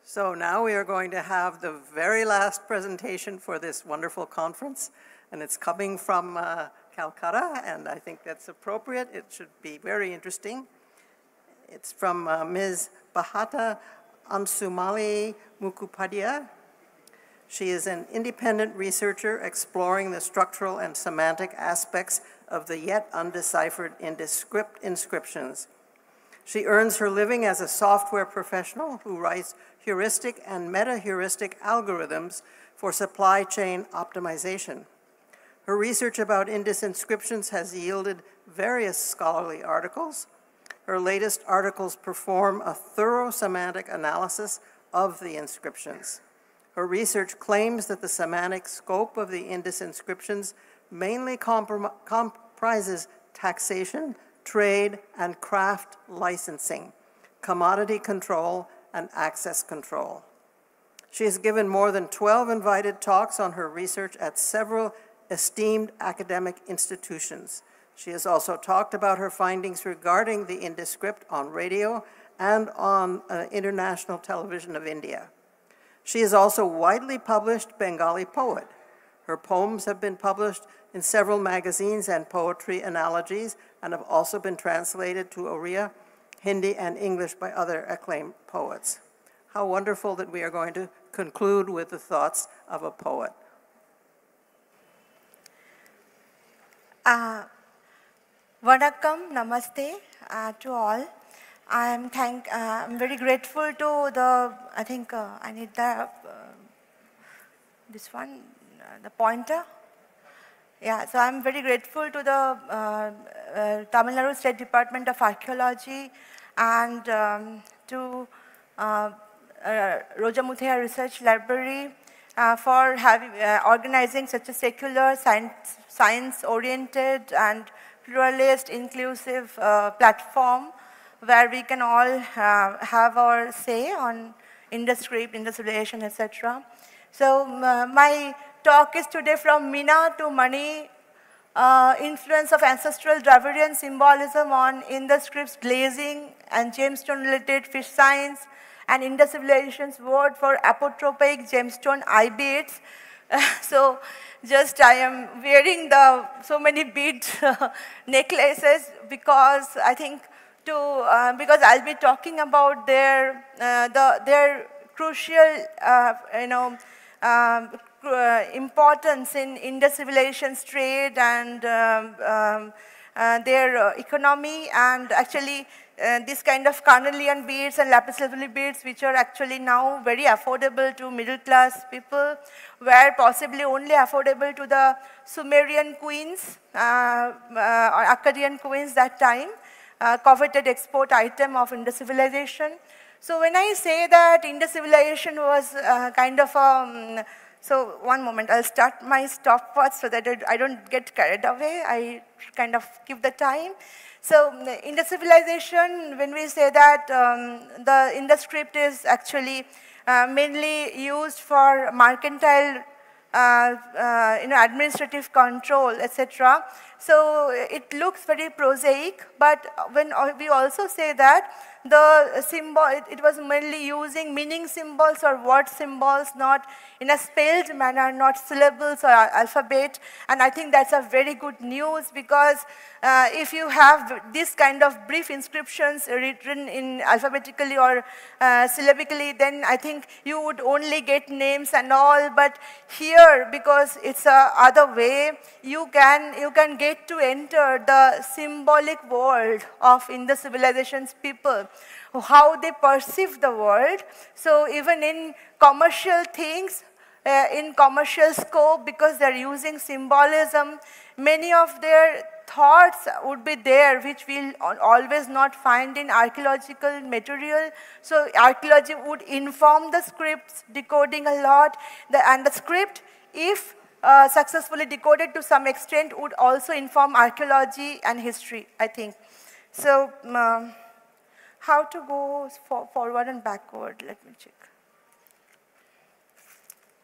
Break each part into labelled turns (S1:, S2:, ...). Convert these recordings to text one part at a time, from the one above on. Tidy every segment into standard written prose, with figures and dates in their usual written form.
S1: So now we are going to have the very last presentation for this wonderful conference, and it's coming from Calcutta, and I think that's appropriate. It should be very interesting. It's from Ms. Bahata Ansumali Mukhopadhyay. She is an independent researcher exploring the structural and semantic aspects of the yet undeciphered Indus-script inscriptions. She earns her living as a software professional who writes heuristic and meta-heuristic algorithms for supply chain optimization. Her research about Indus inscriptions has yielded various scholarly articles. Her latest articles perform a thorough semantic analysis of the inscriptions. Her research claims that the semantic scope of the Indus inscriptions mainly comprises taxation, trade, and craft licensing, commodity control, and access control. She has given more than 12 invited talks on her research at several esteemed academic institutions. She has also talked about her findings regarding the Indus script on radio and on International Television of India. She is also a widely published Bengali poet. Her poems have been published in several magazines and poetry anthologies and have also been translated to Oriya, Hindi, and English by other acclaimed poets. How wonderful that we are going to conclude with the thoughts of a poet.
S2: Vanakkam, namaste to all. I'm very grateful to the, I think I need the, this one, the pointer. Yeah, so I'm very grateful to the Tamil Nadu State Department of Archaeology and to Roja Muthiah Research Library for organizing such a secular, science-oriented and pluralist, inclusive platform where we can all have our say on Indus script, Indus civilization, etc. So my talk is today from Mina to Mani, influence of ancestral Dravidian symbolism on Indus scripts glazing and gemestone-related fish signs, and Indus civilization's word for apotropic gemstone eye beads. So just I am wearing so many bead necklaces because I think because I'll be talking about their crucial importance in Indus civilization's trade and their economy, and actually this kind of carnelian beads and lapis lazuli beads, which are actually now very affordable to middle class people, were possibly only affordable to the Sumerian queens or Akkadian queens that time, coveted export item of Indus civilization. So when I say that Indus civilization was kind of a, so one moment, I'll start my stopwatch so that I don't get carried away. I kind of keep the time. So Indus civilization, when we say that the Indus script is actually mainly used for mercantile administrative control, etc. So it looks very prosaic, but when we also say that the symbol, it was mainly using meaning symbols or word symbols, not in a spelled manner, not syllables or alphabet. And I think that's a very good news, because if you have this kind of brief inscriptions written in alphabetically or syllabically, then I think you would only get names and all. But here, because it's a other way, you can get to enter the symbolic world of Indus civilization's people, how they perceive the world. So even in commercial things, in commercial scope, because they're using symbolism, many of their thoughts would be there, which we'll always not find in archaeological material. So archaeology would inform the scripts, decoding a lot, and the script, if successfully decoded to some extent, would also inform archaeology and history, I think. So how to go forward and backward, let me check.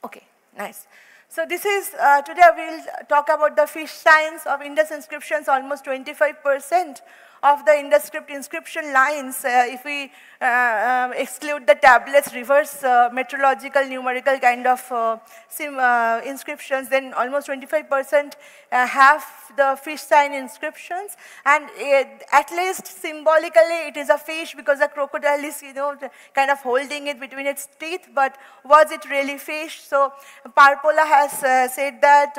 S2: Okay, nice. So this is, today we'll talk about the fish signs of Indus inscriptions. Almost 25% of the Indus script inscription lines, if we exclude the tablets, reverse metrological, numerical kind of inscriptions, then almost 25% have the fish sign inscriptions. And at least symbolically, it is a fish because the crocodile is, kind of holding it between its teeth. But was it really fish? So Parpola has said that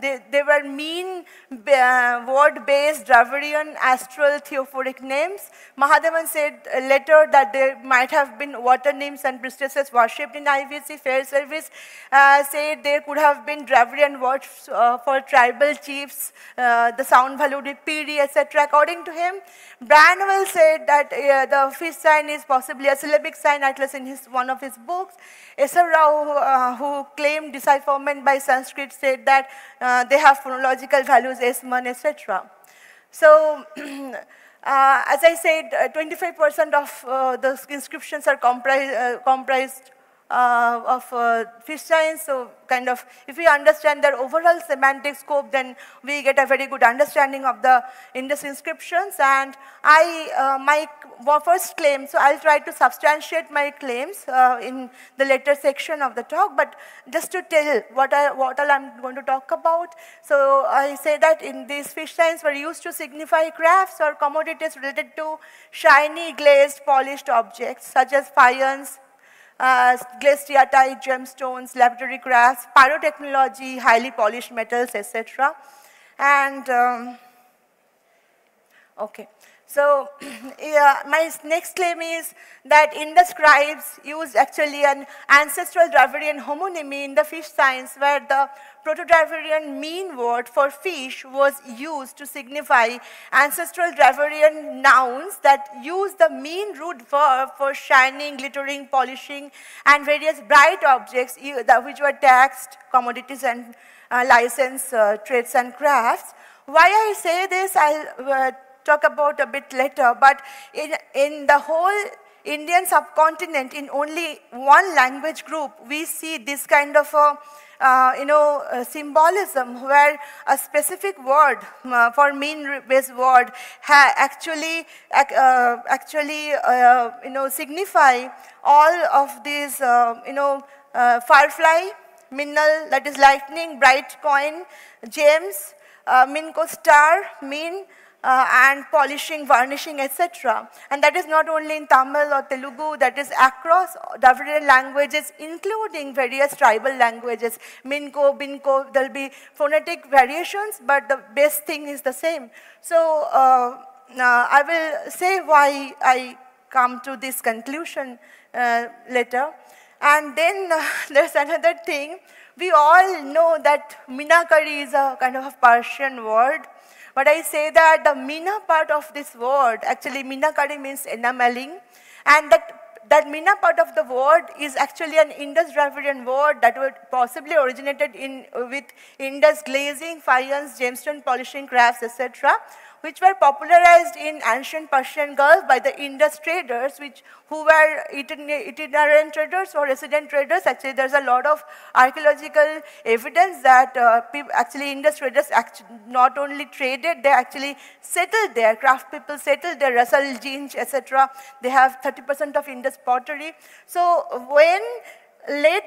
S2: they were mean word-based Dravidian astral theophoric names. Mahadevan said later that there might have been water nymphs and priestesses worshipped in IVC. Fair Service said there could have been Dravidian words for tribal chiefs. The sound value would be Piri, etc. According to him, Branwell said that the fish sign is possibly a syllabic sign, at least in one of his books. S.R. Rao, who claimed decipherment by Sanskrit, said that they have phonological values, S-man, etc. So, as I said, 25% of the inscriptions are comprised of fish signs. So kind of, if we understand their overall semantic scope, then we get a very good understanding of the Indus inscriptions. And my first claim, so I'll try to substantiate my claims in the later section of the talk, but just to tell what all I'm going to talk about. So I say that in these fish signs were used to signify crafts or commodities related to shiny, glazed, polished objects, such as faience, glazed steatite, gemstones, laboratory crafts, pyrotechnology, highly polished metals, etc. And, okay. So, my next claim is that Indus scribes used actually an ancestral Dravidian homonymy in the fish signs, where the Proto-Dravidian mean word for fish was used to signify ancestral Dravidian nouns that use the mean root verb for shining, glittering, polishing, and various bright objects which were taxed, commodities and licensed trades and crafts. Why I say this, I'll talk about a bit later, but in the whole Indian subcontinent, in only one language group, we see this kind of symbolism where a specific word for mean-based word actually signify all of these, firefly, minnal, that is lightning, bright coin, gems, minko star, mean, and polishing, varnishing, etc. And that is not only in Tamil or Telugu, that is across Dravidian languages, including various tribal languages. Minko, Binko, there will be phonetic variations, but the base thing is the same. So I will say why I come to this conclusion later. And then there's another thing. We all know that Minakari is a kind of a Persian word. But I say that the Mina part of this word, actually Minakari means enameling, and that Mina part of the word is actually an Indus Dravidian word that would possibly originated with Indus glazing, faience, gemstone polishing crafts, etc., which were popularized in ancient Persian Gulf by the Indus traders, who were itinerant traders or resident traders. Actually, there's a lot of archaeological evidence that actually Indus traders not only traded, they actually settled there. Craft people settled there, Russell, Ginge, etc. They have 30% of Indus pottery. So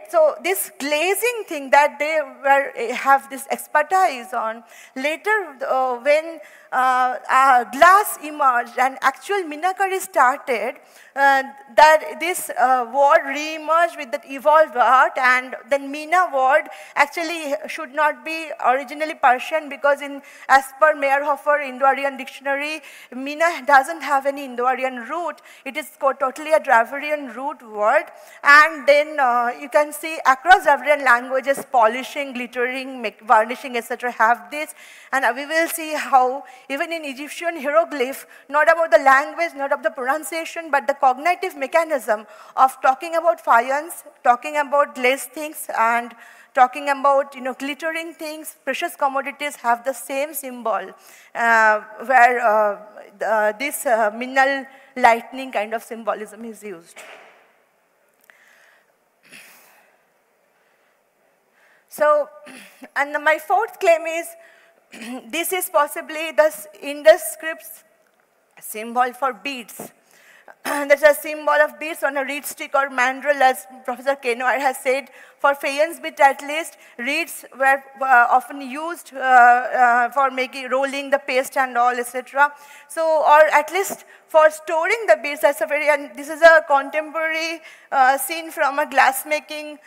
S2: so this glazing thing that they have this expertise on, later when glass emerged and actual Minakari started, that this word re-emerged with that evolved art, and then Mina word actually should not be originally Persian, because as per Meyerhofer Indo-Aryan dictionary, Mina doesn't have any Indo-Aryan root. It is totally a Dravidian root word. And then you can see across Dravidian languages, polishing, glittering, varnishing, etc. have this. And we will see how even in Egyptian hieroglyph, not about the language, not of the pronunciation, but the cognitive mechanism of talking about faience, talking about glazed things, and talking about glittering things, precious commodities have the same symbol, where this minnal lightning kind of symbolism is used. So, and my fourth claim is, this is possibly the Indus script's symbol for beads. That's a symbol of beads on a reed stick or mandrel, as Professor Kenwar has said. For faience beads at least, reeds were often used for rolling the paste and all, etc. So, or at least for storing the beads. That's a and this is a contemporary scene from a glassmaking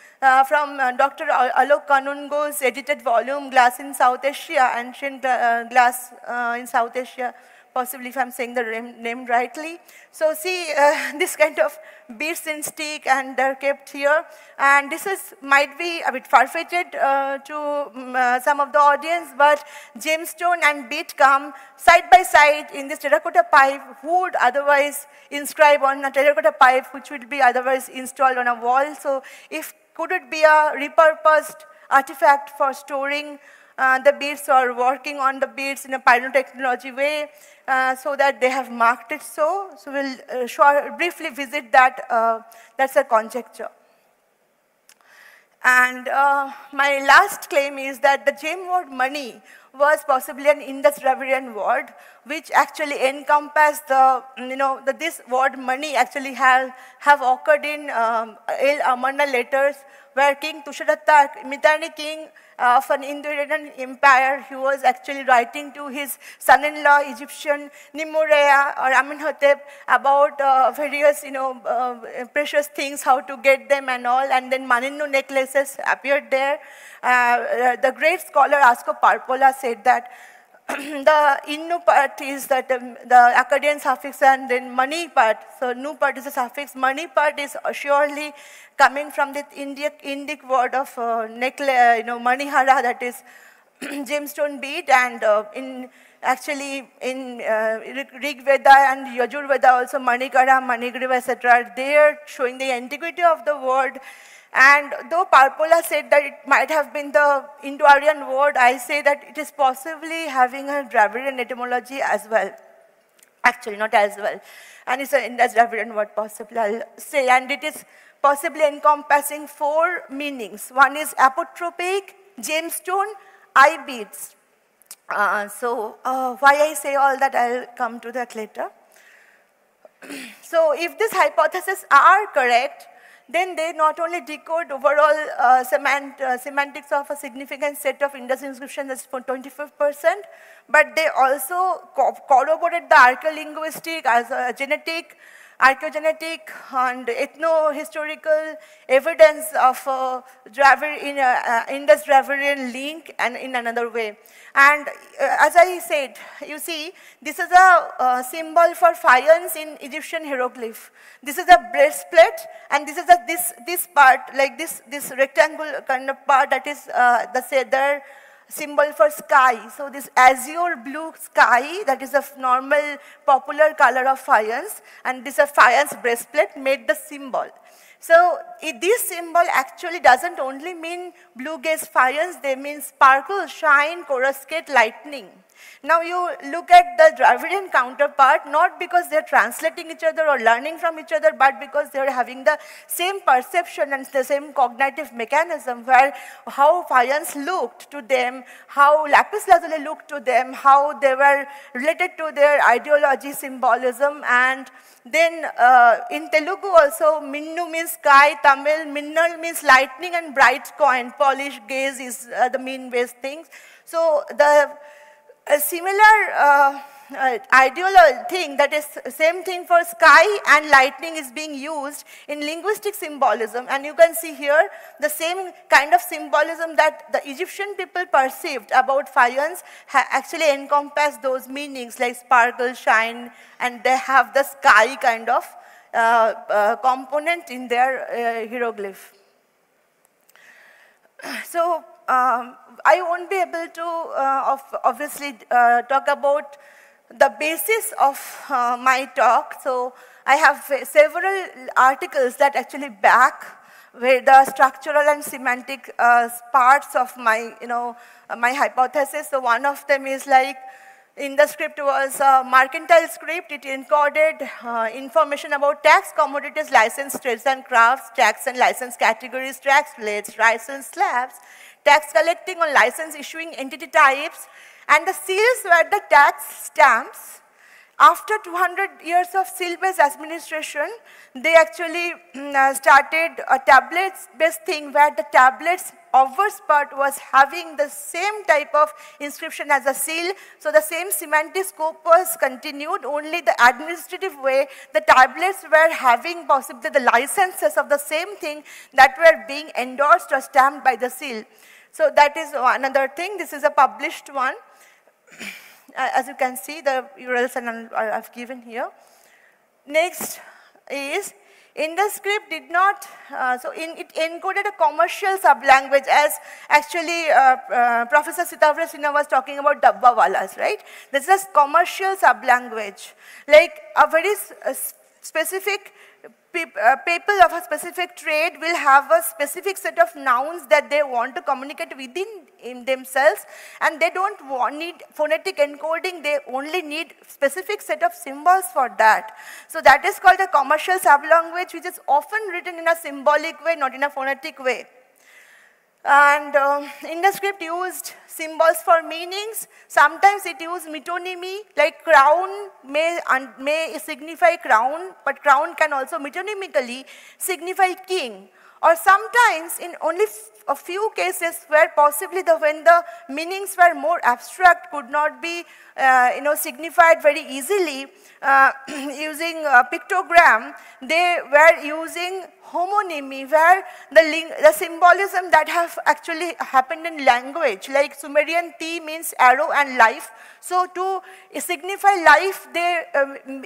S2: from Dr. Alok Kanungo's edited volume, Glass in South Asia, Ancient Glass in South Asia. Possibly if I'm saying the name rightly. So see, this kind of beads in stick, and they're kept here. And this might be a bit far-fetched to some of the audience, but gemstone and bead come side by side in this terracotta pipe, who would otherwise inscribe on a terracotta pipe, which would be otherwise installed on a wall. So could it be a repurposed artifact for storing the beads or working on the beads in a pyrotechnology way, so that they have marked it so. So we'll briefly visit that. That's a conjecture. And my last claim is that the gem word money was possibly an Indus-Dravidian word, which actually encompassed this word money actually have occurred in El Amarna letters, where King Tusharatta, Mitanni king of an Indo-Iranian empire, he was actually writing to his son-in-law, Egyptian Nimurea or Amenhotep, about various, precious things, how to get them and all, and then Maninu necklaces appeared there. The great scholar Asko Parpola said that the Innu part is that the Akkadian suffix, and then Mani part, so Nu part is a suffix. Mani part is surely coming from the Indic word of necklace, Manihara, that is gemstone bead, and actually in Rig Veda and Yajur Veda also Manikara, Manigriva, etc. are there, showing the antiquity of the word. And though Parpola said that it might have been the Indo-Aryan word, I say that it is possibly having a Dravidian etymology as well. Actually, not as well. And it's an Indus-Dravidian word possibly, I'll say. And it is possibly encompassing 4 meanings. One is apotropic, gemstone, eye beads. Why I say all that, I'll come to that later. So if these hypotheses are correct, then they not only decode overall semantics of a significant set of Indus inscriptions, that's for 25%, but they also corroborate the archaeolinguistic, as a genetic, archaeogenetic, and ethno-historical evidence of Indus-Dravidian link, and in another way. And as I said, you see, this is a symbol for faience in Egyptian hieroglyph. This is a breastplate, and this is this part, like this rectangle kind of part, that is the Sedar symbol for sky. So this azure blue sky, that is a normal popular color of faience, and this is a faience breastplate made the symbol. So this symbol actually doesn't only mean blue gaze faience, they mean sparkle, shine, coruscate, lightning. Now you look at the Dravidian counterpart, not because they're translating each other or learning from each other, but because they're having the same perception and the same cognitive mechanism, where how faience looked to them, how lapis lazuli looked to them, how they were related to their ideology, symbolism, and then in Telugu also, Minnu means sky, Tamil, Minnal means lightning and bright coin, polished gaze is the mean-based things. So a similar ideal thing, that is same thing for sky and lightning, is being used in linguistic symbolism. And you can see here the same kind of symbolism that the Egyptian people perceived about faience actually encompass those meanings like sparkle, shine, and they have the sky kind of component in their hieroglyph. So I won't be able to obviously talk about the basis of my talk. So I have several articles that actually back where the structural and semantic parts of my, my hypothesis. So one of them is like in the script was a mercantile script. It encoded information about tax, commodities, license, trades and crafts, tax and license categories, tax rates, license slabs, tax collecting on license issuing entity types, and the seals were the tax stamps. After 200 years of seal-based administration, they actually started a tablets-based thing where the tablets obverse part was having the same type of inscription as a seal. So the same semantic scope was continued, only the administrative way, the tablets were having possibly the licenses of the same thing that were being endorsed or stamped by the seal. So that is another thing. This is a published one. As you can see, the URLs I've given here. Next is, InterScript did not, it encoded a commercial sublanguage, as actually Professor Sitavara Sinha was talking about Dabbawalas, right? This is commercial sublanguage. Like a very specific people of a specific trade will have a specific set of nouns that they want to communicate within themselves, and they don't need phonetic encoding, they only need specific set of symbols for that. So that is called a commercial sublanguage, which is often written in a symbolic way, not in a phonetic way. And InterScript used symbols for meanings. Sometimes it used metonymy, like crown may signify crown, but crown can also metonymically signify king. Or sometimes, in only a few cases where possibly when the meanings were more abstract, could not be signified very easily using a pictogram, they were using homonymy, where the symbolism that have actually happened in language, like Sumerian Ti means arrow and life. So to signify life, they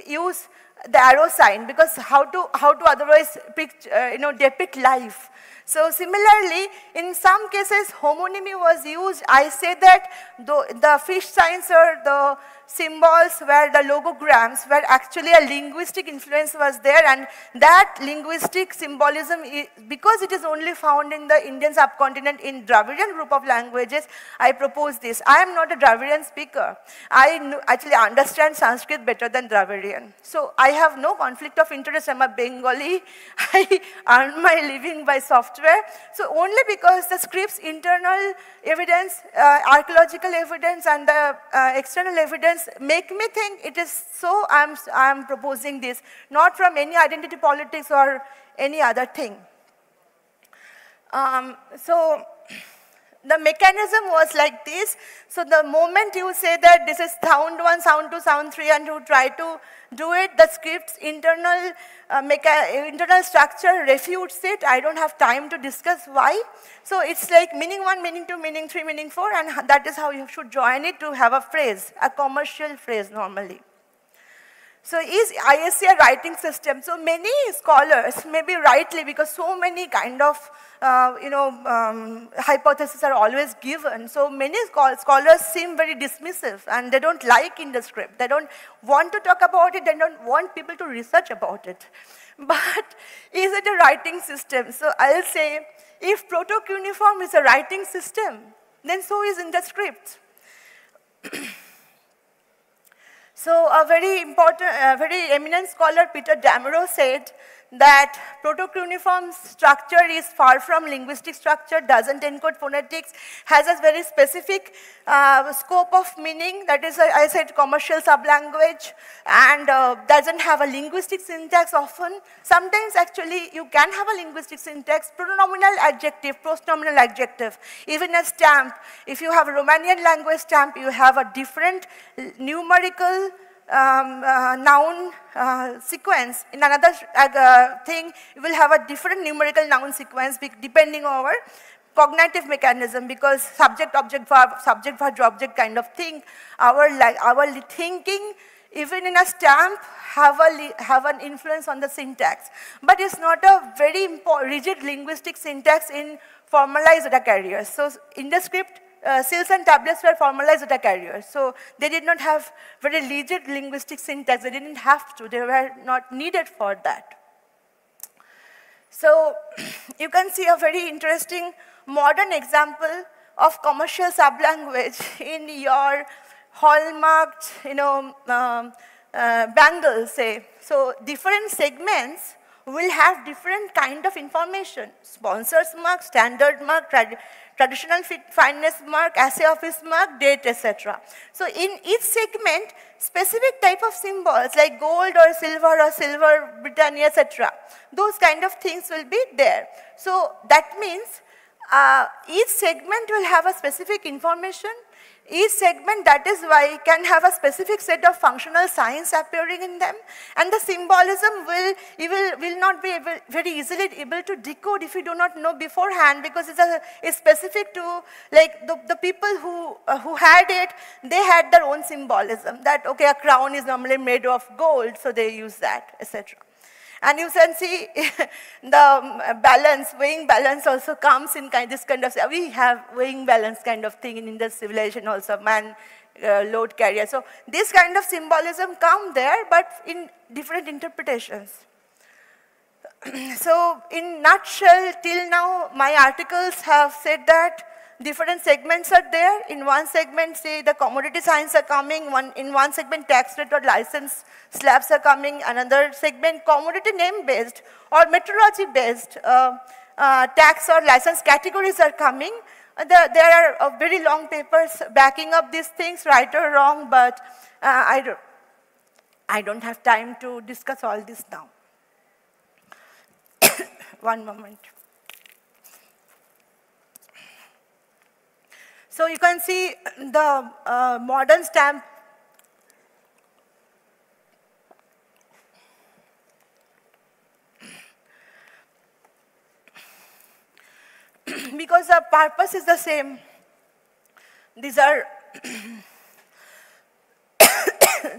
S2: use the arrow sign, because how to otherwise depict life. So similarly, in some cases, homonymy was used. I say that the fish signs or the symbols where the logograms, where actually a linguistic influence was there, and that linguistic symbolism, because it is only found in the Indian subcontinent in Dravidian group of languages, I propose this. I am not a Dravidian speaker. I actually understand Sanskrit better than Dravidian. So I have no conflict of interest. I'm a Bengali. I earn my living by software. So only because the script's internal evidence, archaeological evidence, and the external evidence make me think it is so, I'm proposing this, not from any identity politics or any other thing. So the mechanism was like this. So the moment you say that this is sound 1, sound 2, sound 3, and you try to do it, the script's internal structure refutes it. I don't have time to discuss why. So it's like meaning 1, meaning 2, meaning 3, meaning 4, and that is how you should join it to have a phrase, a commercial phrase normally. So is ISC a writing system? So many scholars, maybe rightly, because so many kind of hypotheses are always given. So many scholars seem very dismissive, and they don't like InterScript. They don't want to talk about it. They don't want people to research about it. But is it a writing system? So I'll say, if Proto-Cuneiform is a writing system, then so is InterScript. So a very important, very eminent scholar, Peter Damerow, said that Proto-Cuneiform structure is far from linguistic structure, doesn't encode phonetics, has a very specific scope of meaning, that is, I said, commercial sublanguage, and doesn't have a linguistic syntax often. Sometimes actually you can have a linguistic syntax, pronominal adjective, postnominal adjective. Even a stamp, if you have a Romanian language stamp, you have a different numerical noun sequence. In another thing, you will have a different numerical noun sequence depending on our cognitive mechanism, because subject, object, verb, object kind of thing. Our thinking, even in a stamp, have an influence on the syntax. But it's not a very rigid linguistic syntax in formalized data carriers. So InterScript, seals and tablets were formalized data carriers. So they did not have very rigid linguistic syntax. They didn't have to. They were not needed for that. So you can see a very interesting modern example of commercial sublanguage in your hallmarked, bangles, say. So different segments will have different kind of information. Sponsors mark, standard mark, traditional fineness mark, assay office mark, date, etc. So in each segment, specific type of symbols like gold or silver Britannia, etc. Those kind of things will be there. So that means each segment will have a specific information. Each segment, that is why, can have a specific set of functional signs appearing in them, and the symbolism will not be very easily able to decode if you do not know beforehand, because it's specific to, like, the people who had it, they had their own symbolism, that, okay, a crown is normally made of gold, so they use that, etc. And you can see the balance, weighing balance also comes in this kind of, we have weighing balance kind of thing in the civilization also, man, load carrier. So this kind of symbolism come there, but in different interpretations. So in nutshell, till now, my articles have said that different segments are there. In one segment, say, the commodity signs are coming. In one segment, tax rate or license slabs are coming. Another segment, commodity name-based or metrology-based tax or license categories are coming. There are very long papers backing up these things, right or wrong, but I don't have time to discuss all this now. One moment. So you can see the modern stamp. Because the purpose is the same. These are,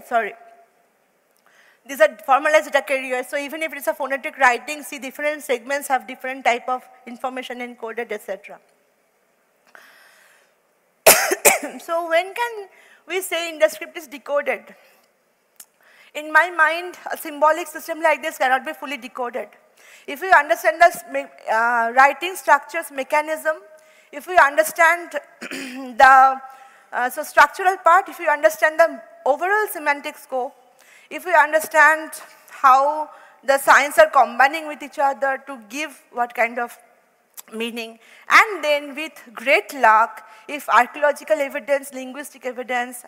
S2: sorry. These are formalized data carriers. So even if it's a phonetic writing, see, different segments have different type of information encoded, etc. So when can we say IndiaScript is decoded? In my mind, a symbolic system like this cannot be fully decoded. If we understand the writing structures mechanism, if we understand the so structural part, if we understand the overall semantic scope, if we understand how the signs are combining with each other to give what kind of meaning, and then with great luck, if archaeological evidence, linguistic evidence,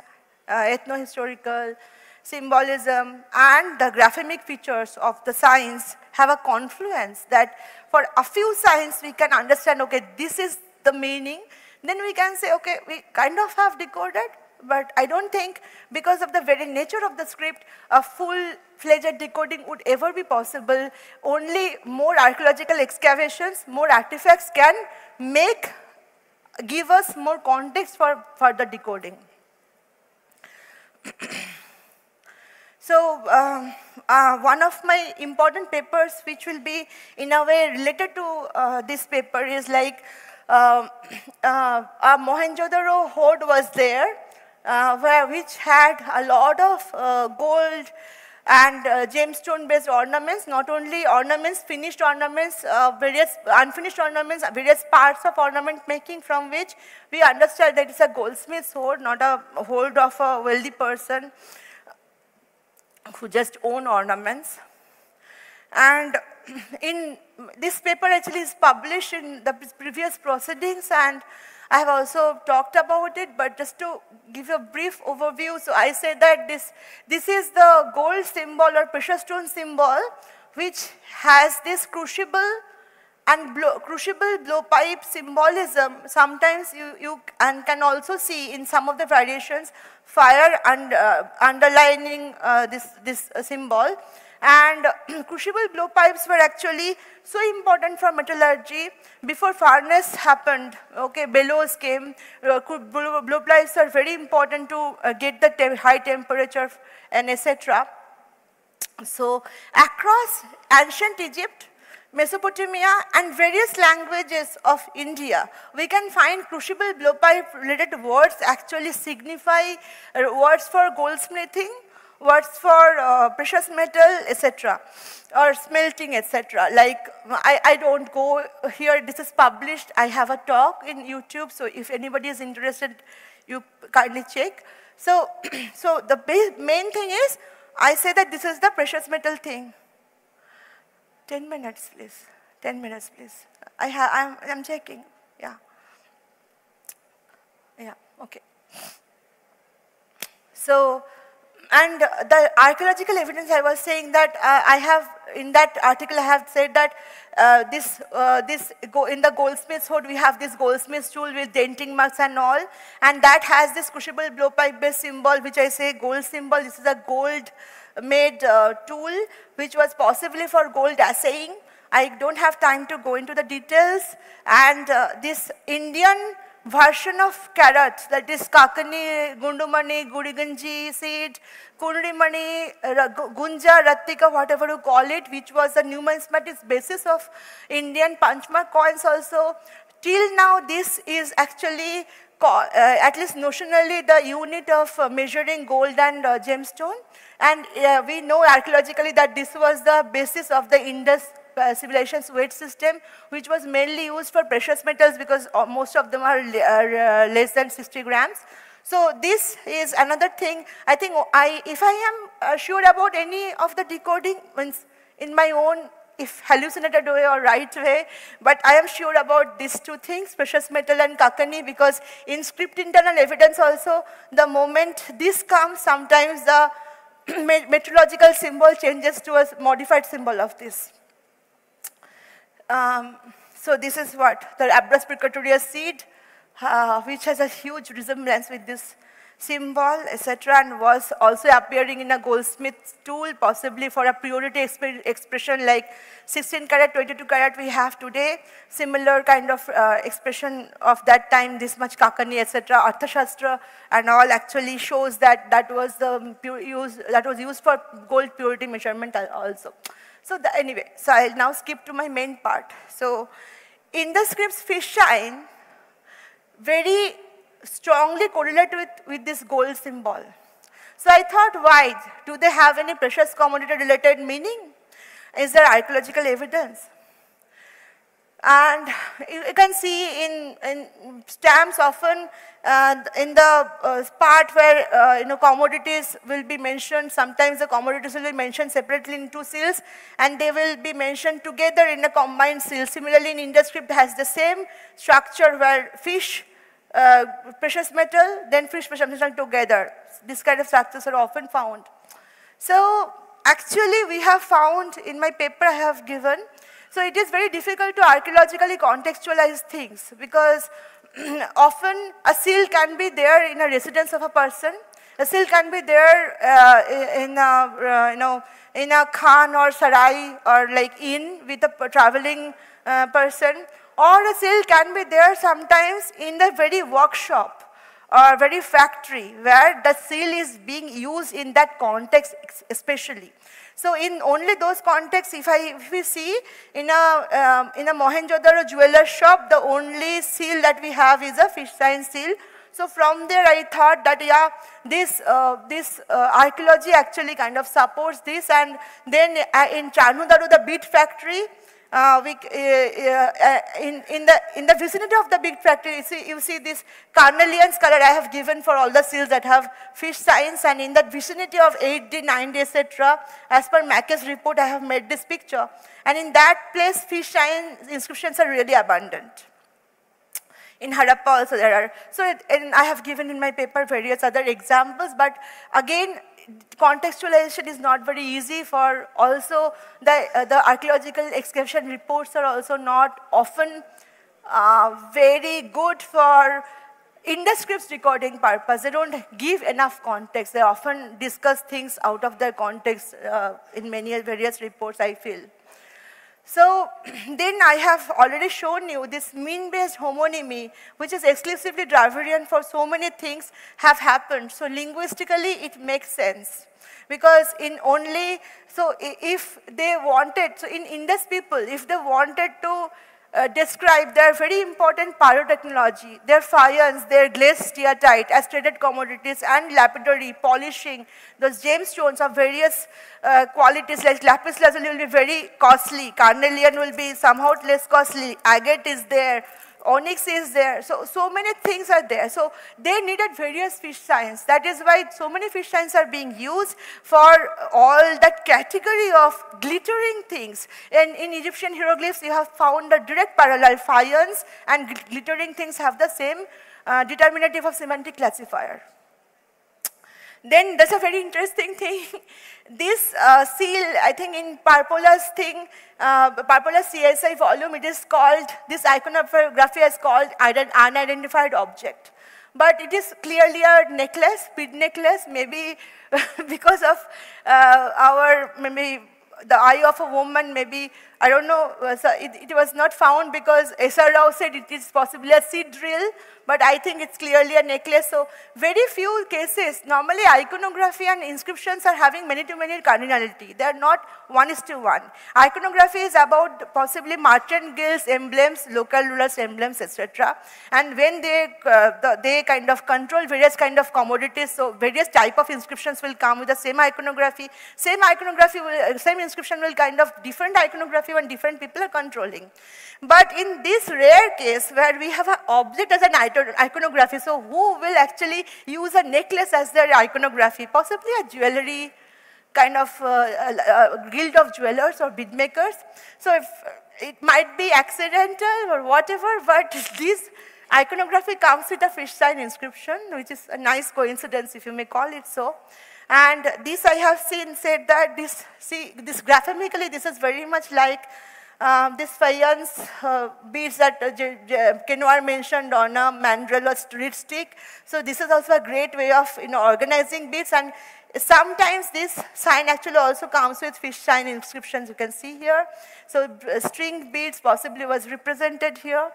S2: ethno-historical, symbolism, and the graphemic features of the signs have a confluence, that for a few signs we can understand, okay, this is the meaning, then we can say, okay, we kind of have decoded, but I don't think, because of the very nature of the script, a full-fledged decoding would ever be possible. Only more archaeological excavations, more artifacts can give us more context for further decoding. So one of my important papers, which will be in a way related to this paper, is like a Mohenjo-daro hoard was there, which had a lot of gold and gemstone-based ornaments, not only ornaments, finished ornaments, various unfinished ornaments, various parts of ornament making, from which we understand that it's a goldsmith's hoard, not a hoard of a wealthy person who just own ornaments. And in this paper actually is published in the previous proceedings, and I have also talked about it, but just to give a brief overview, so I say that this is the gold symbol or precious stone symbol, which has this crucible and crucible blowpipe symbolism. Sometimes you can also see in some of the variations fire and underlining this symbol. And crucible blowpipes were actually so important for metallurgy. Before furnace happened, okay, bellows came, blowpipes are very important to get the high temperature and etc. So across ancient Egypt, Mesopotamia, and various languages of India, we can find crucible blowpipe related words actually signify words for goldsmithing, words for precious metal, etc., or smelting, etc. Like, I don't go here, this is published, I have a talk in YouTube, so if anybody is interested, you kindly check. So, so the main thing is, I say that this is the precious metal thing. 10 minutes, please. 10 minutes, please. I'm checking. Yeah. Yeah, okay. So, and the archaeological evidence, I was saying that I have, in that article I have said that in the goldsmith's hood, we have this goldsmith's tool with denting marks and all, and that has this crucible blowpipe based symbol, which I say gold symbol. This is a gold made tool, which was possibly for gold assaying. I don't have time to go into the details. And this Indian version of carrots, that is Kakani, Gundumani, Guriganji seed, Kunrimani, Gunja, Rattika, whatever you call it, which was the numismatic basis of Indian Panchmark coins also. Till now, this is actually, at least notionally, the unit of measuring gold and gemstone. And we know archaeologically that this was the basis of the Indus civilization's weight system, which was mainly used for precious metals because most of them are less than 60 grams. So this is another thing. I think if I am sure about any of the decoding, means in my own, if hallucinated way or right way, but I am sure about these two things, precious metal and Kakani, because in script internal evidence also, the moment this comes, sometimes the meteorological symbol changes to a modified symbol of this. So this is what? The Abrus precatorius seed, which has a huge resemblance with this symbol, etc., and was also appearing in a goldsmith tool, possibly for a purity expression like 16 karat, 22 karat we have today. Similar kind of expression of that time, this much Kakani, etc., Arthashastra, and all actually shows that that was used for gold purity measurement also. So anyway, so I'll now skip to my main part. So in the scripts, fish shine very strongly correlate with this gold symbol. So I thought, why? Do they have any precious commodity related meaning? Is there archaeological evidence? And you can see in stamps often in the part where commodities will be mentioned. Sometimes the commodities will be mentioned separately in two seals, and they will be mentioned together in a combined seal. Similarly, in Indus script has the same structure where fish, precious metal, then fish, precious metal together. This kind of structures are often found. So actually, we have found in my paper I have given. So it is very difficult to archaeologically contextualize things because often a seal can be there in a residence of a person. A seal can be there in a khan or sarai or like inn with a traveling person. Or a seal can be there sometimes in the very workshop or very factory where the seal is being used in that context especially. So in only those contexts, if we see in a Mohenjo-daro jeweler shop, the only seal that we have is a fish sign seal. So from there, I thought that yeah, this archaeology actually kind of supports this. And then in Charnhudaru, the bead factory, in the vicinity of the big factory, you see this carnelian color I have given for all the seals that have fish signs, and in that vicinity of 8D, 9D, etc., as per Mackay's report, I have made this picture. And in that place, fish sign inscriptions are really abundant. In Harappa also there are. So and I have given in my paper various other examples, but again, contextualization is not very easy for also the archaeological excavation reports are also not often very good for Indus scripts recording purpose. They don't give enough context. They often discuss things out of their context in many various reports, I feel. So then I have already shown you this mean-based homonymy, which is exclusively Dravidian for so many things have happened. So linguistically, it makes sense. Because in only, so if they wanted, so in Indus people, if they wanted to describe their very important pyrotechnology, their faience, their glazed steatite as traded commodities, and lapidary, polishing, those gemstones of various qualities, like lapis lazuli will be very costly, carnelian will be somehow less costly, agate is there, onyx is there. So many things are there. So they needed various fish signs. That is why so many fish signs are being used for all that category of glittering things. And in Egyptian hieroglyphs, you have found a direct parallel. Faience and glittering things have the same determinative of semantic classifier. Then there's a very interesting thing. This seal, I think in Parpola's thing, Parpola's CSI volume, it is called, this iconography is called unidentified object. But it is clearly a necklace, bead necklace, maybe because of maybe the eye of a woman, maybe, I don't know, so it was not found because S.R. Rao said it is possibly a seed drill, but I think it's clearly a necklace. So very few cases, normally iconography and inscriptions are having many-to-many cardinality. They are not 1:1. Iconography is about possibly merchant guilds, emblems, local rulers' emblems, etc. And when they kind of control various kind of commodities, so various type of inscriptions will come with the same iconography. Same inscription will kind of different iconography when different people are controlling. But in this rare case where we have an object as an iconography, so who will actually use a necklace as their iconography? Possibly a jewelry kind of guild of jewelers or bead makers. So if it might be accidental or whatever, but this iconography comes with a fish sign inscription, which is a nice coincidence, if you may call it so. And this I have said that this graphemically, this is very much like this faience beads that Quenoir mentioned on a mandrel or reed stick. So this is also a great way of organizing beads, and sometimes this sign actually also comes with fish sign inscriptions, you can see here. So string beads possibly was represented here.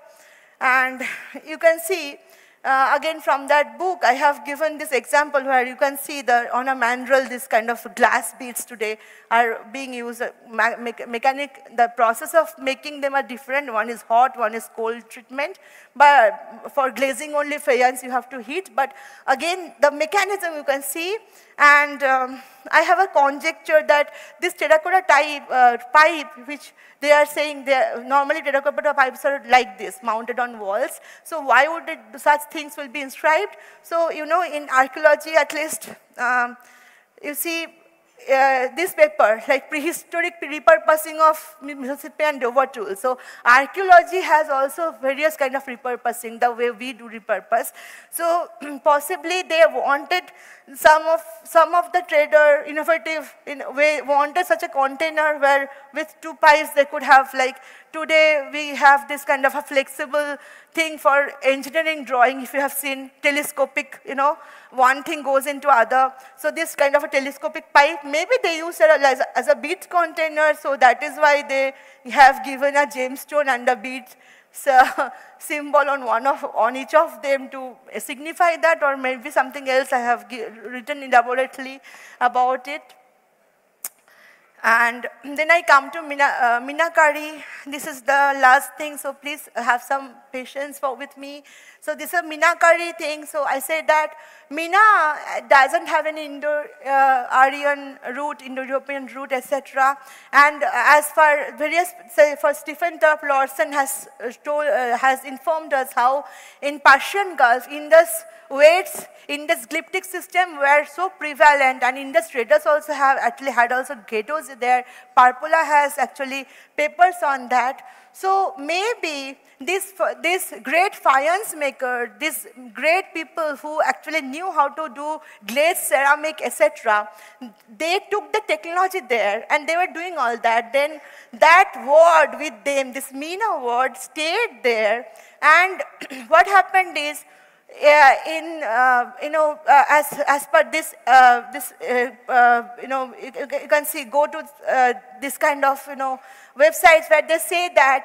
S2: And you can see, again from that book, I have given this example where you can see that on a mandrel, this kind of glass beads today are being used. The process of making them are different. One is hot, one is cold treatment. But for glazing only faience, you have to heat. But again, the mechanism you can see. And I have a conjecture that this terracotta pipe, which they are saying normally terracotta pipes are like this, mounted on walls. So why would such things will be inscribed? So, in archaeology at least, you see this paper, like prehistoric repurposing of Mississippi and Dover tools. So archaeology has also various kind of repurposing, the way we do repurpose. So possibly they wanted some of the trader innovative way wanted such a container where with 2 pipes they could have, like today we have this kind of a flexible thing for engineering drawing. If you have seen telescopic, one thing goes into other. So this kind of a telescopic pipe, maybe they use it as a bead container, so that is why they have given a gemstone and a bead symbol on each of them to signify that, or maybe something else I have written elaborately about it. And then I come to Meenakari. This is the last thing, so please have some patience with me. So this is a Meenakari thing. So I say that Meena doesn't have any Indo-Aryan root, Indo-European root, etc. And as for various, say for Stephen Turp Lawson has informed us how in Persian Gulf, Indus weights, Indus glyptic system were so prevalent, and Indus traders also had also ghettos there. Parpola has actually papers on that. So maybe this great faience maker, these great people who actually knew how to do glazed ceramic, etc., they took the technology there and they were doing all that. Then that word with them, this Meena word, stayed there. And what happened is, as per this, you can see, go to this kind of, websites where they say that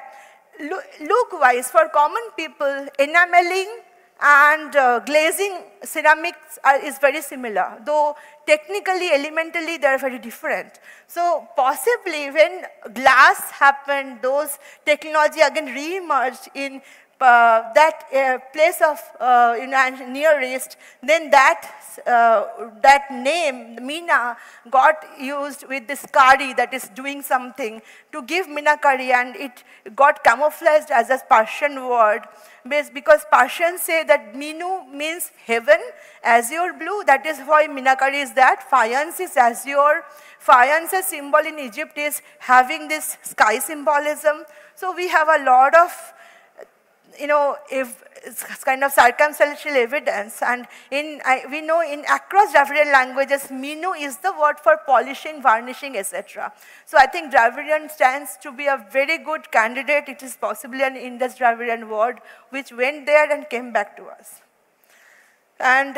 S2: look-wise, for common people, enameling and glazing ceramics is very similar, though technically, elementally, they are very different. So possibly when glass happened, those technology again re-emerged in place of Near East, then that name, Meena, got used with this kari, that is doing something, to give Meenakari, and it got camouflaged as a Persian word, because Persians say that Meenu means heaven, azure blue, that is why Meenakari is that. Faience is azure. Faience's symbol in Egypt is having this sky symbolism. So we have a lot of if it's kind of circumstantial evidence, and we know in across Dravidian languages, Meenu is the word for polishing, varnishing, etc. So I think Dravidian stands to be a very good candidate. It is possibly an Indus Dravidian word which went there and came back to us. And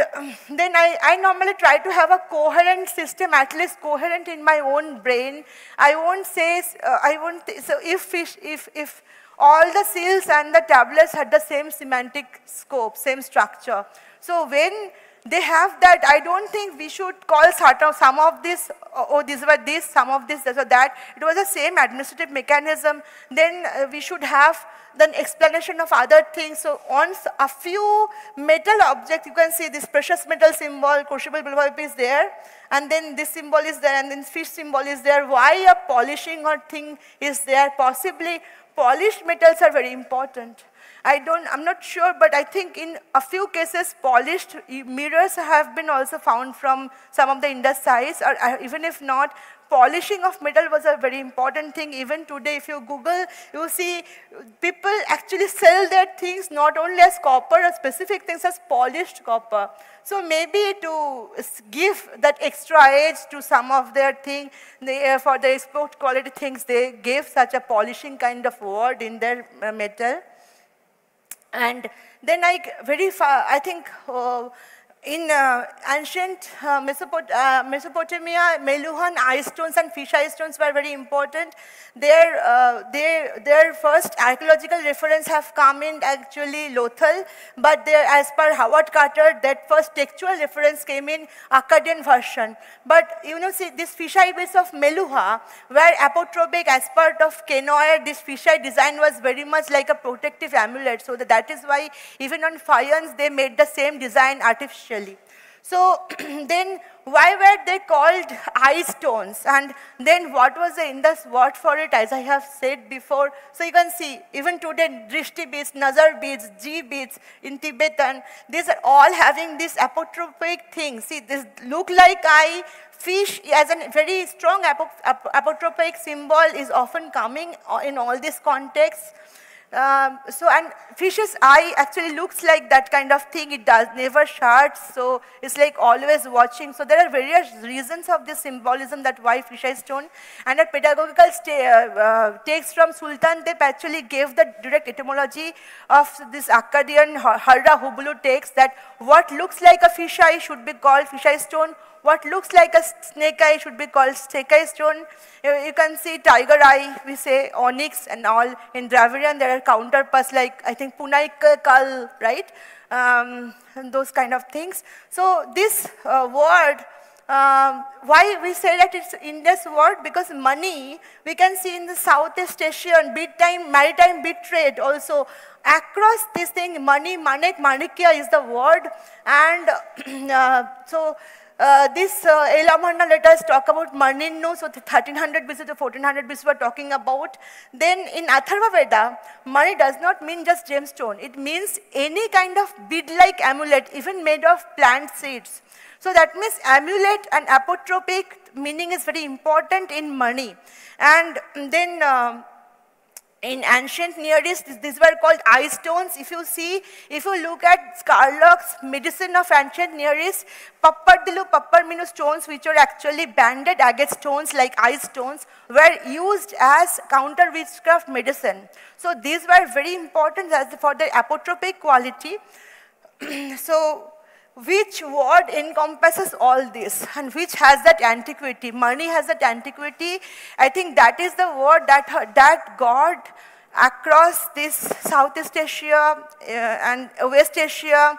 S2: then I normally try to have a coherent system, at least coherent in my own brain. I won't say, so if all the seals and the tablets had the same semantic scope, same structure. So when they have that, I don't think we should call some of this, oh, these were this, some of this, or that. It was the same administrative mechanism. Then we should have the explanation of other things. So on a few metal objects, you can see this precious metal symbol, crucible bulb is there, and then this symbol is there, and then fish symbol is there. Why a polishing or thing is there? Possibly polished metals are very important. I'm not sure, but I think in a few cases, polished mirrors have been also found from some of the Indus sites, or even if not, polishing of metal was a very important thing. Even today, if you Google, you see people actually sell their things not only as copper or specific things as polished copper. So maybe to give that extra edge to some of their thing, for the export quality things, they gave such a polishing kind of word in their metal. And then I think in ancient Mesopotamia, Meluhan eye stones and fish eye stones were very important. Their first archaeological reference have come in actually Lothal, but as per Howard Carter, that first textual reference came in Akkadian version. But see, this fish eye base of Meluha were apotropic as part of Kenoer. This fish eye design was very much like a protective amulet, so that is why even on faience they made the same design artificially. So then why were they called eye stones? And then what was the Indus word for it, as I have said before? So you can see, even today, drishti beads, nazar beads, G beads in Tibetan, these are all having this apotropic thing. See, this look like eye. Fish as a very strong apotropic symbol is often coming in all these contexts. And fish's eye actually looks like that kind of thing. It never shuts, so it's like always watching. So there are various reasons of this symbolism that why fish eye stone. And a pedagogical text from Sultan Tep actually gave the direct etymology of this Akkadian Harra Hubulu text, that what looks like a fish eye should be called fish eye stone. What looks like a snake eye should be called snake eye stone. You can see tiger eye, we say onyx and all. In Dravidian, there are counterparts like, I think, Punaikal, right? And those kind of things. So this word, why we say that it's Indus word? Because money, we can see in the Southeast Asian maritime bit trade also. Across this thing, money, manek, manikya is the word. And this Elamanna, let us talk about Maninnu, so 1300 BC to 1400 BC we're talking about. Then in Atharva Veda, money does not mean just gemstone. It means any kind of bead-like amulet, even made of plant seeds. So that means amulet and apotropic meaning is very important in money. And then in ancient Near East, these were called eye stones. If you look at Scarlock's Medicine of Ancient Near East, Pappardilu, Papparminu stones, which are actually banded agate stones like eye stones, were used as counter witchcraft medicine. So these were very important for the apotropic quality. So which word encompasses all this and which has that antiquity? Money has that antiquity. I think that is the word that God across this Southeast Asia and West Asia,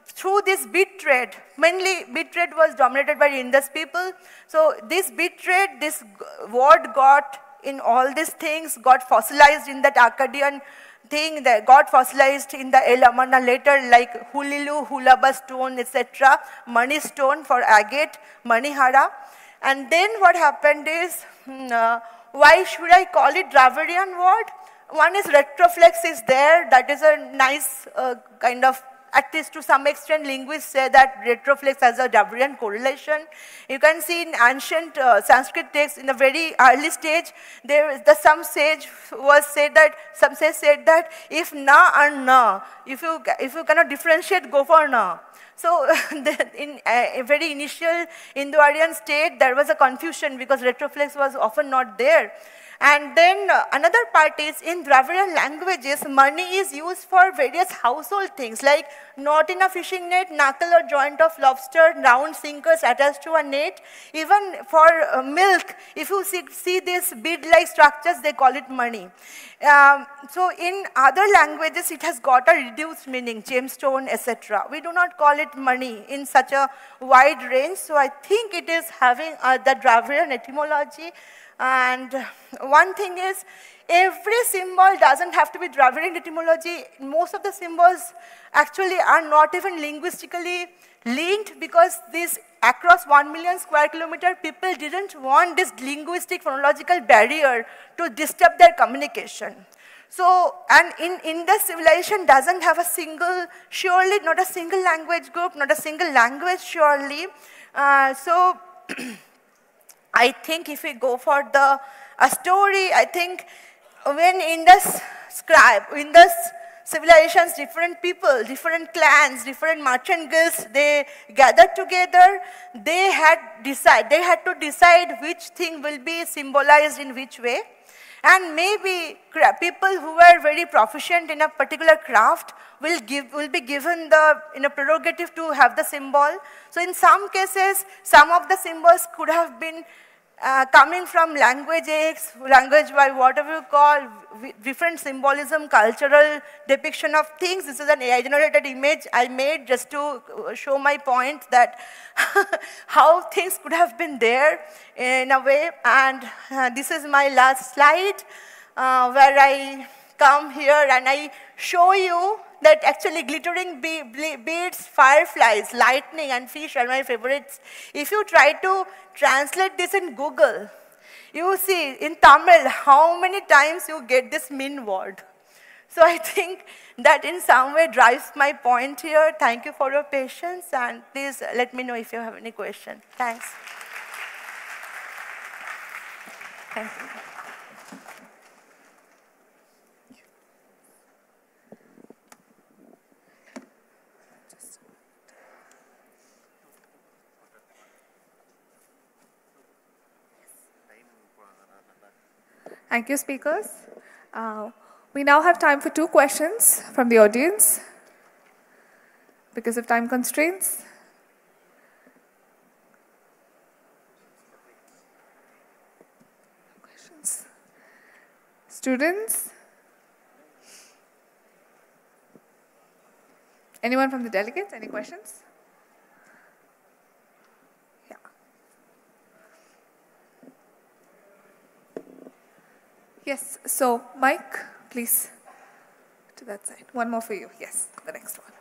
S2: through this bead trade, mainly bead trade was dominated by Indus people. So this bead trade, this word got in all these things, got fossilized in that Akkadian thing, that got fossilized in the El Amarna later, like Hulilu, Hulaba stone, etc., Mani stone for agate, Manihara. And then what happened is, why should I call it Dravidian word? One is retroflex is there, that is a nice kind of, at least to some extent, linguists say that retroflex has a Dravidian correlation. You can see in ancient Sanskrit texts, in a very early stage, some sage said that if na and na, if you cannot differentiate, go for na. So in a very initial Indo-Aryan state, there was a confusion because retroflex was often not there. And then another part is, in Dravidian languages, money is used for various household things, like knot in a fishing net, knuckle or joint of lobster, round sinkers attached to a net. Even for milk, if you see these bead-like structures, they call it money. So in other languages, it has got a reduced meaning, gemstone, etc. We do not call it money in such a wide range. So I think it is having the Dravidian etymology. And one thing is, every symbol doesn't have to be Dravidian etymology. Most of the symbols actually are not even linguistically linked, because these across 1 million square kilometer, people didn't want this linguistic phonological barrier to disturb their communication. So, and Indus civilization doesn't have a single, surely not a single language group, not a single language surely. So I think if we go for a story, I think when Indus civilizations, different people, different clans, different merchant guilds, they gathered together, they had to decide which thing will be symbolized in which way. And maybe people who were very proficient in a particular craft will be given the prerogative to have the symbol. So in some cases, some of the symbols could have been coming from language X, language Y, whatever you call, different symbolism, cultural depiction of things. This is an AI-generated image I made just to show my point that how things could have been there in a way. And this is my last slide where I come here and I show you that actually glittering beads, fireflies, lightning, and fish are my favorites. If you try to translate this in Google, you see in Tamil how many times you get this min word. So I think that in some way drives my point here. Thank you for your patience, and please let me know if you have any question. Thanks. Thank you.
S3: Thank you, speakers. We now have time for 2 questions from the audience because of time constraints. Questions? Students? Anyone from the delegates? Any questions? Yes, so Mike, please, to that side. One more for you. Yes, the next one.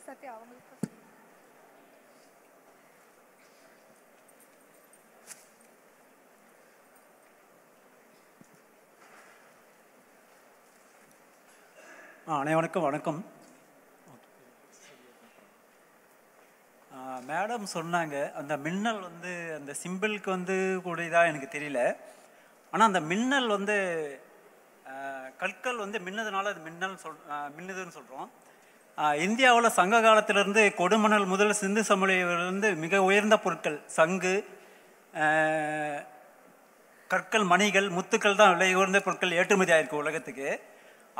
S3: Satya,
S4: அனைவருக்கும் வணக்கம். Madam சொன்னாங்க அந்த மின்னல் வந்து அந்த சிம்பிளுக்கு வந்து கூடியதா எனக்கு தெரியல. ஆனால் அந்த மின்னல் வந்து கற்கள் வந்து மின்னதுனால அது மின்னுதுன்னு சொல்கிறோம். இந்தியாவில் சங்க காலத்திலிருந்து கொடுமணல் முதல் சிந்து சமவெளியிலிருந்து மிக உயர்ந்த பொருட்கள் சங்கு, கற்கள், மணிகள், முத்துக்கள் தான் விலை உயர்ந்த பொருட்கள் ஏற்றுமதி ஆகிருக்கு உலகத்துக்கு.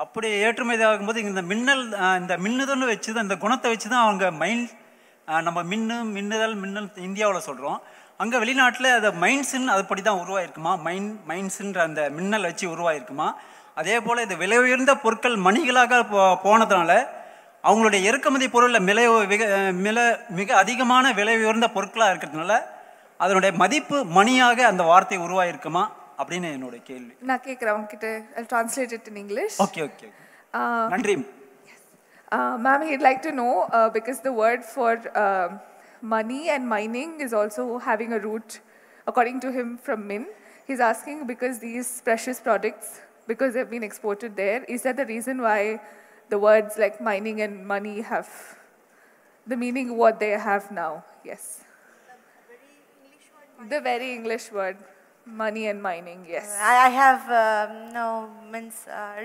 S4: அப்படி ஏற்றுமதி ஆகும்போது இந்த மின்னுதல்னு வச்சு தான், இந்த குணத்தை வச்சு தான் அவங்க நம்ம மின்னுதல் இந்தியாவில் சொல்கிறோம். அங்கே வெளிநாட்டில் அதை மைன்ஸுன்னு அதுபடி தான் உருவாயிருக்குமா, மைன்ஸுன்ற அந்த மின்னல் வச்சு உருவாயிருக்குமா. அதே போல் இது விலை உயர்ந்த பொருட்கள் மணிகளாக போனதுனால அவங்களுடைய இறக்குமதி பொருளில் மிக அதிகமான விலை உயர்ந்த பொருட்களாக இருக்கிறதுனால அதனுடைய மதிப்பு மணியாக அந்த வார்த்தை உருவாயிருக்குமா அப்படின்னு என்னோட கேள்வி.
S3: நான் கேட்குறேன் உங்ககிட்ட. I'll translate it in English.
S4: Okay. நன்றி.
S3: Ma'am, he'd like to know, because the word for money and mining is also having a root, according to him, from min. He's asking because these precious products, because they've been exported there, is that the reason why the words like mining and money have the meaning what they have now? Yes. The very English word, money and mining, yes.
S2: I have,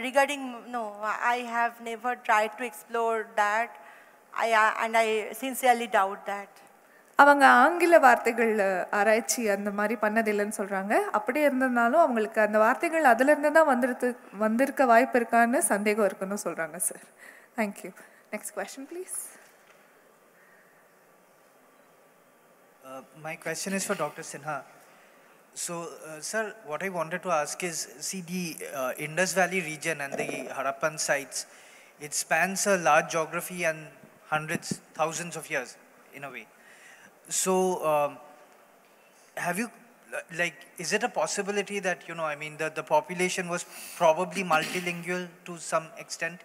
S2: regarding, I have never tried to explore that, and I sincerely doubt that.
S3: அவங்க ஆங்கில வார்த்தைகள் ஆராய்ச்சி அந்த மாதிரி பண்ணதில்லைன்னு சொல்கிறாங்க. அப்படி இருந்ததுனாலும் அவங்களுக்கு அந்த வார்த்தைகள் அதிலிருந்து தான் வந்திருக்க வாய்ப்பு இருக்கான்னு சந்தேகம் இருக்குன்னு சொல்கிறாங்க sir. Thank you. Next question please.
S5: My question is for Dr. Sinha. So, sir, what I wanted to ask is, see the Indus Valley region and the Harappan sites, it spans a large geography and hundreds, thousands of years in a way. So, have you, is it a possibility that, the population was probably multilingual to some extent,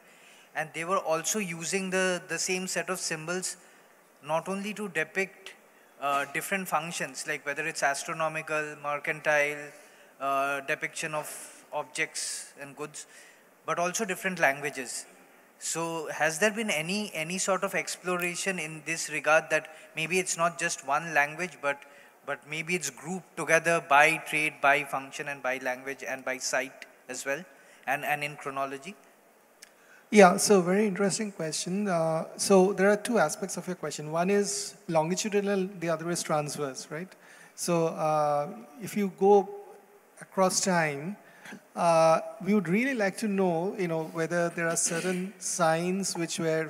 S5: and they were also using the same set of symbols, not only to depict different functions, like whether it's astronomical, mercantile, depiction of objects and goods, but also different languages. So has there been any sort of exploration in this regard, that maybe it's not just one language, but maybe it's grouped together by trade, by function, and by language, and by site as well, and in chronology?
S6: Yeah, so very interesting question. So there are two aspects of your question. One is longitudinal, the other is transverse, right? So if you go across time, we would really like to know, whether there are certain signs which were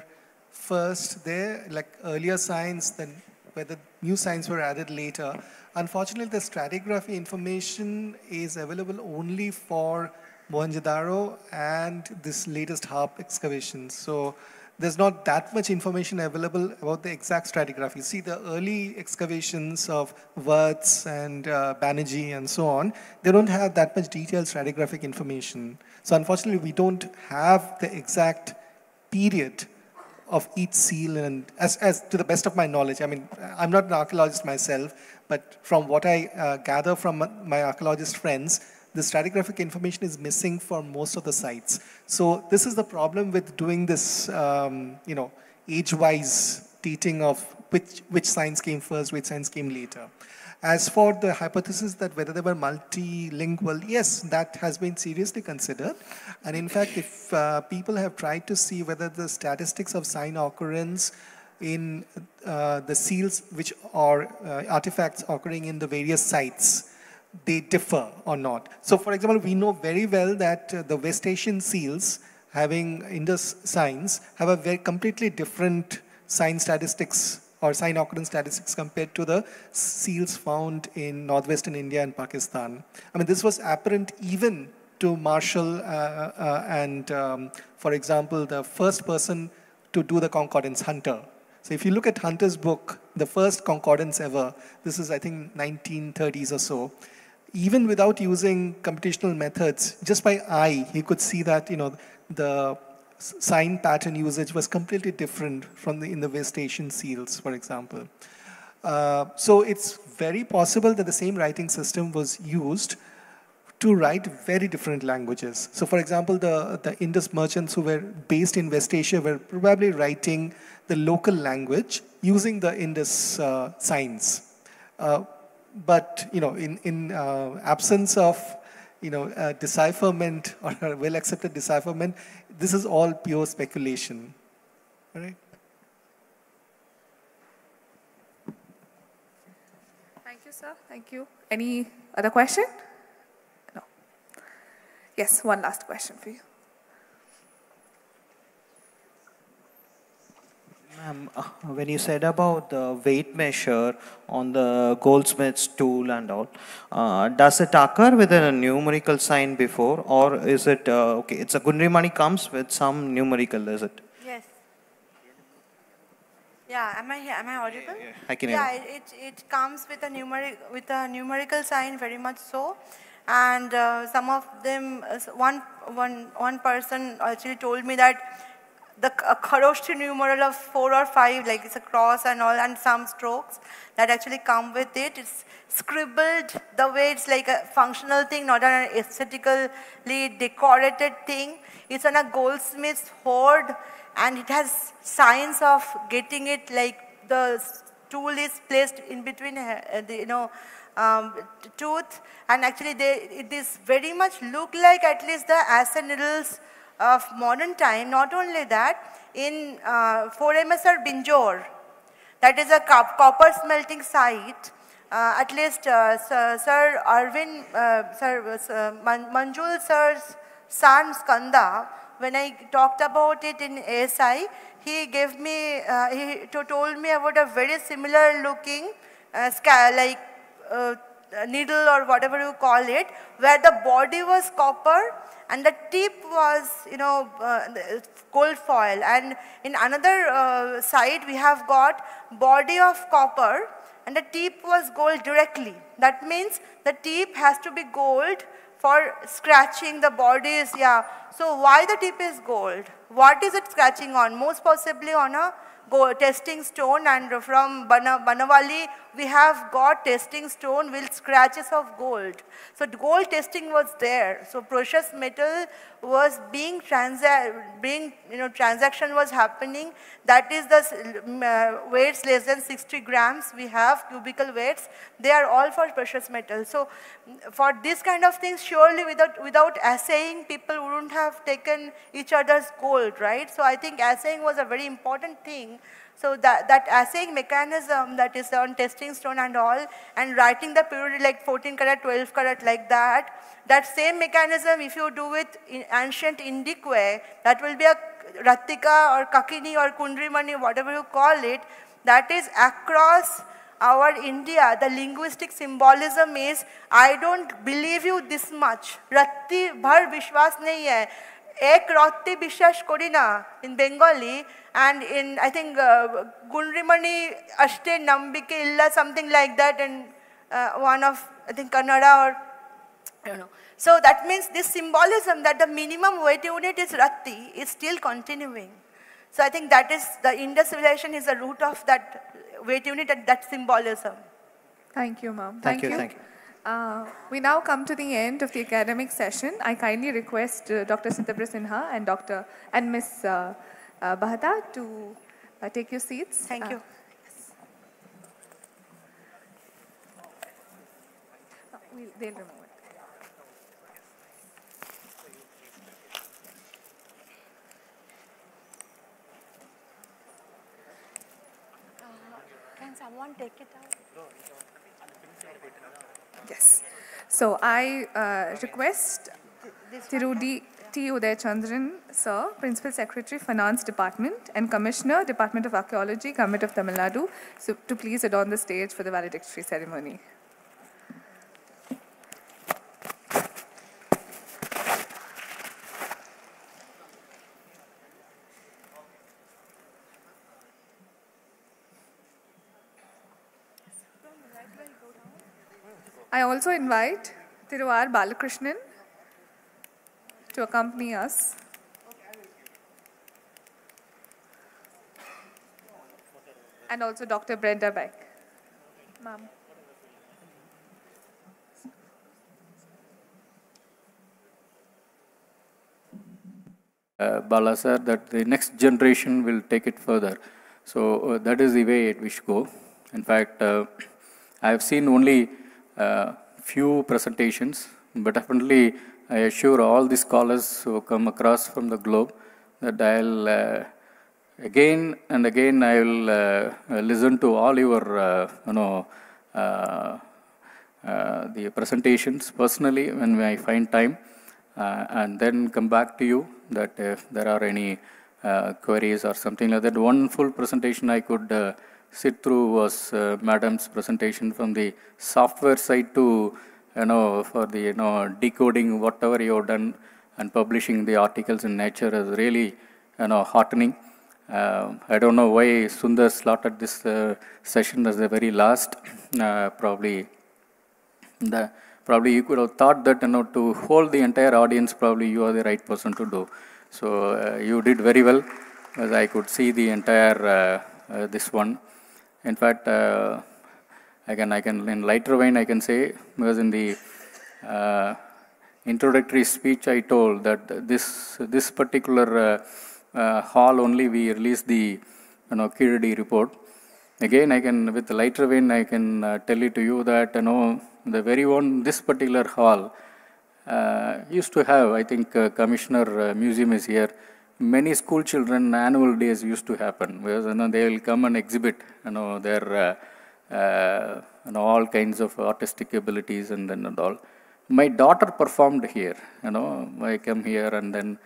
S6: first there, like earlier signs, then whether new signs were added later. Unfortunately, the stratigraphy information is available only for Mohenjo-daro and this latest harp excavations. So there's not that much information available about the exact stratigraphy. See, the early excavations of Worts and Banerjee and so on, they don't have that much detailed stratigraphic information. So unfortunately, we don't have the exact period of each seal, and as to the best of my knowledge, I mean, I'm not an archaeologist myself, but from what I gather from my archaeologist friends, the stratigraphic information is missing for most of the sites. So this is the problem with doing this, age-wise dating of which signs came first, which signs came later. As for the hypothesis that whether they were multilingual, yes, that has been seriously considered. And in fact, if people have tried to see whether the statistics of sign occurrence in the seals which are artifacts occurring in the various sites, they differ or not. So for example, we know very well that the West Asian seals having Indus signs have a very completely different sign statistics or sign occurrence statistics compared to the seals found in northwestern India and Pakistan. I mean, this was apparent even to Marshall and, for example, the first person to do the concordance, Hunter. So if you look at Hunter's book, the first concordance ever, this is I think 1930s or so, even without using computational methods, just by eye, he could see that, the sign pattern usage was completely different from in the West Asian seals, for example. So it's very possible that the same writing system was used to write very different languages. So for example, the Indus merchants who were based in West Asia were probably writing the local language using the Indus signs. But in absence of decipherment or a well-accepted decipherment, this is all pure speculation. All right.
S3: Thank you, sir. Thank you. Any other question? No. Yes, one last question for you.
S7: When you said about the weight measure on the goldsmith's tool and all, does it occur with a numerical sign before, or is it, it's a Gundrimani comes with some numerical, is it?
S2: Yes. Yeah, am I audible?
S7: Yeah, I can
S2: Yeah,
S7: hear
S2: it comes with a numerical sign, very much so, and some of them, one person actually told me that the Kharoshthi numeral of 4 or 5, like it's a cross and all, and some strokes that actually come with it. It's scribbled the way it's like a functional thing, not an aesthetically decorated thing. It's on a goldsmith's hoard, and it has signs of getting it, like the tool is placed in between tooth, and actually it is very much look like at least the assay needles of modern time. Not only that, in 4MSR Binjore, that is a copper smelting site, at least Sir Arvind, Manjul sir's son Skanda, when I talked about it in ASI, he gave me, he told me about a very similar looking needle or whatever you call it, where the body was copper and the tip was, gold foil. And in another side, we have got body of copper and the tip was gold directly. That means the tip has to be gold for scratching the bodies, yeah. So why the tip is gold? What is it scratching on? Most possibly on a testing stone, and from Banawali we have got testing stone with scratches of gold. So gold testing was there. So precious metal was being transaction was happening. That is the weights less than 60 grams we have, cubical weights. They are all for precious metal. So for this kind of things, surely without assaying, people wouldn't have taken each other's gold, right? So I think assaying was a very important thing. So that assaying mechanism that is on testing stone and all, and writing the purity like 14 karat, 12 karat like that, that same mechanism if you do it in ancient Indic way, that will be a Rattika or Kakini or Kundrimani, whatever you call it, that is across our India. The linguistic symbolism is, I don't believe you this much. Ratti bhar vishwas nahi hai. Ek Ratti Bishwash Korina in Bengali, and in, I think, Gundrimani Ashte Nambike Illa, something like that, and one of, I think, Kannada or, I don't know. So that means this symbolism that the minimum weight unit is Ratti is still continuing. So I think that is, the Indus civilization is the root of that weight unit and that symbolism.
S3: Thank you, ma'am.
S7: Thank you.
S3: We now come to the end of the academic session. I kindly request Dr. Sitabra Sinha and Ms. Bahata to take your seats.
S2: Thank you.
S3: They'll remove it.
S2: Can someone take it out?
S3: Yes. So I request Tirudi T. Uday Chandran, Sir, Principal Secretary, Finance Department, and Commissioner, Department of Archaeology, Government of Tamil Nadu, so to please adorn the stage for the valedictory ceremony. I also invite Thiru R. Balakrishnan to accompany us. And also Dr. Brenda Beck. Ma'am.
S8: Bala sir, that the next generation will take it further. So that is the way we should go. In fact, I have seen only few presentations, but definitely I assure all the scholars who come across from the globe that I'll again and again I will listen to all your the presentations personally when I find time, and then come back to you that if there are any queries or something like that. One full presentation I could sit through was Madam's presentation from the software side to, for the, decoding whatever you have done and publishing the articles in Nature is really, heartening. I don't know why Sundar slotted this session as the very last. Probably you could have thought that, to hold the entire audience, probably you are the right person to do. So you did very well, as I could see the entire this one. In fact, I can in lighter vein I can say, because in the introductory speech I told that this particular hall only we released the Kiradi report. Again, I can, with lighter vein, I can tell it to you that the very one, this particular hall used to have, I think Commissioner Museum is here, many school children annual days used to happen, because they will come and exhibit their all kinds of artistic abilities and then and all. My daughter performed here, I come here and then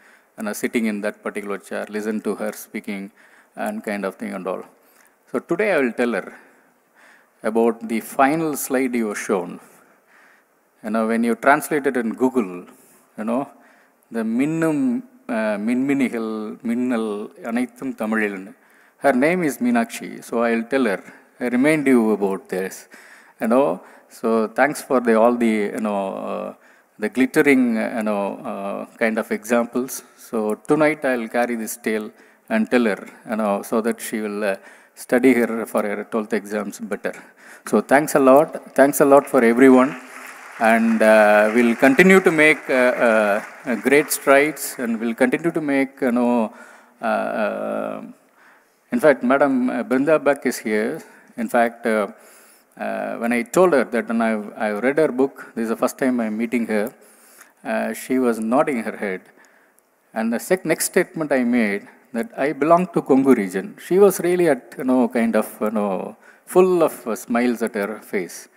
S8: sitting in that particular chair, listen to her speaking and kind of thing and all. So today I will tell her about the final slide you have shown. When you translate it in Google, the minnum minminihal minnal anaithum Tamilil. Her name is Meenakshi, so I will tell her. I remind you about this. So thanks for all the the glittering kind of examples. So tonight I will carry this tale and tell her, so that she will study her for her 12th exams better. So thanks a lot for everyone, and we'll continue to make great strides, and we'll continue to make in fact, Madam Brinda Bak is here. In fact, when I told her that I've read her book, this is the first time I'm meeting her, she was nodding her head. And the next statement I made, that I belong to Kongu region. She was really at, kind of, full of smiles at her face.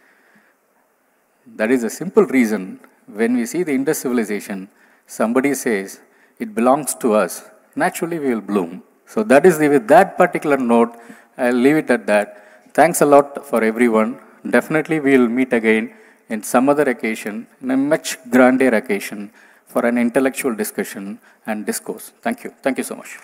S8: That is a simple reason. When we see the Indus civilization, somebody says, it belongs to us, naturally we will bloom. So that is with that particular note, I'll leave it at that. Thanks a lot for everyone. Definitely we will meet again in some other occasion, in a much grander occasion, for an intellectual discussion and discourse. Thank you. Thank you so much.